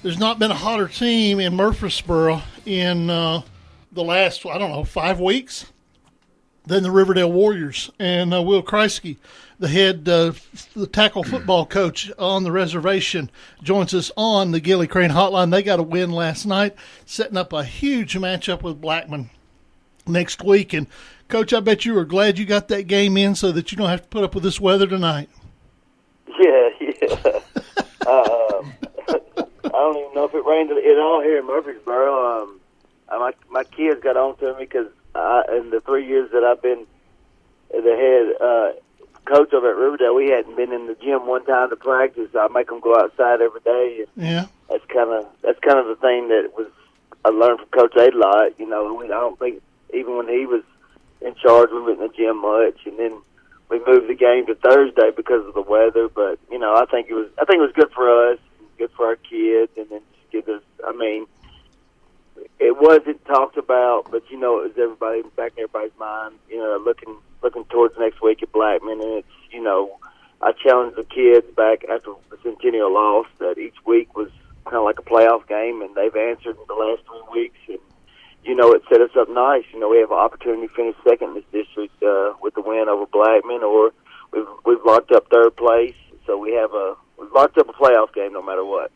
there's not been a hotter team in Murfreesboro in the last, 5 weeks than the Riverdale Warriors. And Will Kriesky, the head the tackle football coach on the reservation, joins us on the Gilly Crane Hotline. They got a win last night, setting up a huge matchup with Blackman next week. And, Coach, I bet you were glad you got that game in so that you don't have to put up with this weather tonight. Yeah. I don't even know if it rained at all here in Murfreesboro. My kids got on to me because in the 3 years that I've been the head coach over at Riverdale, we hadn't been in the gym one time to practice. I make them go outside every day. And yeah, that's kind of the thing that I learned from Coach Adelot. I don't think even when he was in charge, we went in the gym much, and then we moved the game to Thursday because of the weather. But I think it was good for us, good for our kids, and then just give us. I mean, it wasn't talked about, but it was everybody back in everybody's mind. Looking towards next week at Blackman, and it's I challenged the kids back after the Centennial loss that each week was kind of like a playoff game, and they've answered in the last 3 weeks, and it set us up nice. We have an opportunity to finish second in this district with the win over Blackman, or we've locked up third place, so we've locked up a playoff game no matter what.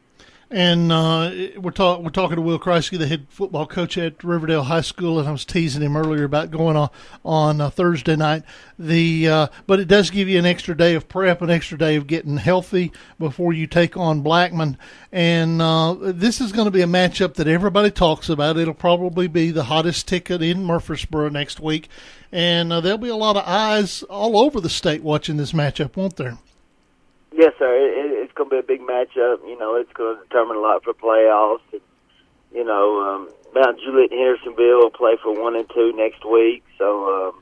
And we're talking to Will Kriesky, the head football coach at Riverdale High School, and I was teasing him earlier about going on Thursday night. But it does give you an extra day of prep, an extra day of getting healthy before you take on Blackman. And this is going to be a matchup that everybody talks about. It'll probably be the hottest ticket in Murfreesboro next week, and there'll be a lot of eyes all over the state watching this matchup, won't there? Yes, sir. It's going to be a big matchup. It's going to determine a lot for playoffs. And, Mount Juliet and Hendersonville will play for 1 and 2 next week, so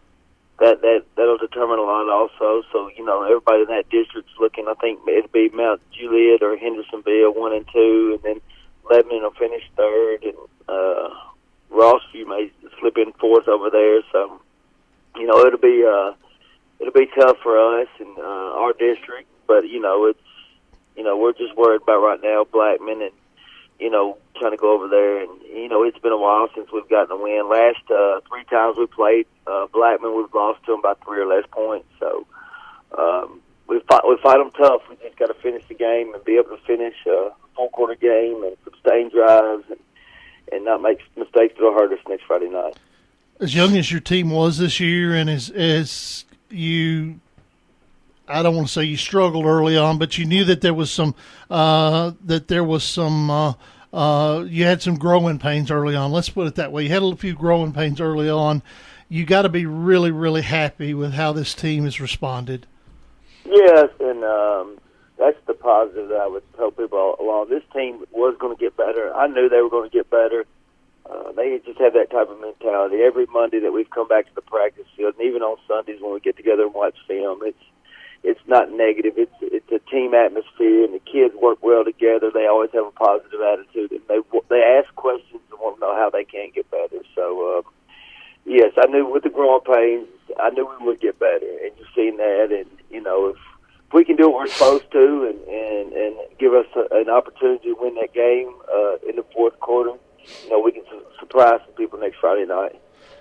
that'll determine a lot also. So everybody in that district's looking. I think it'll be Mount Juliet or Hendersonville 1 and 2, and then Lebanon will finish third, and Rossview may slip in fourth over there. So it'll be tough for us and our district. But, we're just worried about right now Blackman and, trying to go over there. And, it's been a while since we've gotten a win. Last 3 times we played Blackman, we've lost to them by 3 or less points. So we fight them tough. We just got to finish the game and be able to finish a full-quarter game and sustain drives and not make mistakes that'll hurt us next Friday night. As young as your team was this year, and as you – I don't want to say you struggled early on, but you knew that there was some you had some growing pains early on. Let's put it that way. You had a few growing pains early on. You got to be really, really happy with how this team has responded. Yes, and that's the positive that I would tell people all along. This team was going to get better. I knew they were going to get better. They just have that type of mentality. Every Monday that we've come back to the practice field, and even on Sundays when we get together and watch film, it's not negative. It's a team atmosphere, and the kids work well together. They always have a positive attitude, and they ask questions and want to know how they can get better. So, yes, I knew with the growing pains, I knew we would get better, and you've seen that. And if we can do what we're supposed to, and give us an opportunity to win that game in the fourth quarter, we can surprise some people next Friday night.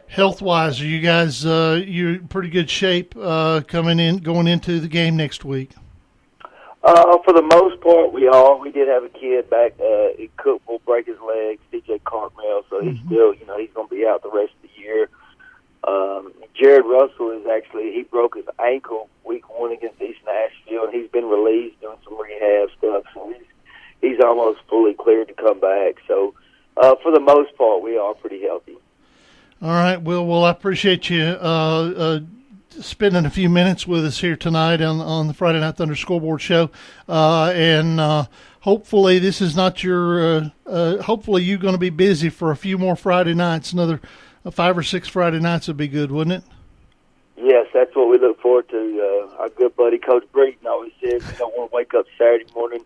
Health-wise, are you guys you're in pretty good shape going into the game next week? For the most part, we are. We did have a kid back in Cook will break his leg, CJ Cartmel, so he's still, he's going to be out the rest of the year. Jared Russell he broke his ankle week 1 against East Nashville, and he's been released doing some rehab stuff, so he's almost fully cleared to come back. So for the most part, we are pretty healthy. All right, well, I appreciate you spending a few minutes with us here tonight on the Friday Night Thunder Scoreboard Show, and hopefully this is not your. Hopefully you're going to be busy for a few more Friday nights. Another 5 or 6 Friday nights would be good, wouldn't it? Yes, that's what we look forward to. Our good buddy Coach Breeden always says we don't want to wake up Saturday morning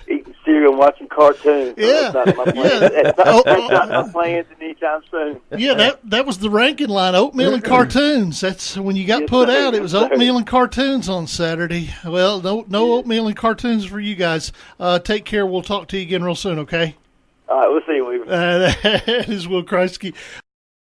eating cereal and watching cartoons. Yeah. That's not my plans. That's not my plans anytime soon. Yeah, that was the ranking line, oatmeal and cartoons. That's when you got put out. It was oatmeal and cartoons on Saturday. Well, no oatmeal and cartoons for you guys. Take care. We'll talk to you again real soon, okay? All right, we'll see you, Weaver. That is Will Kriesky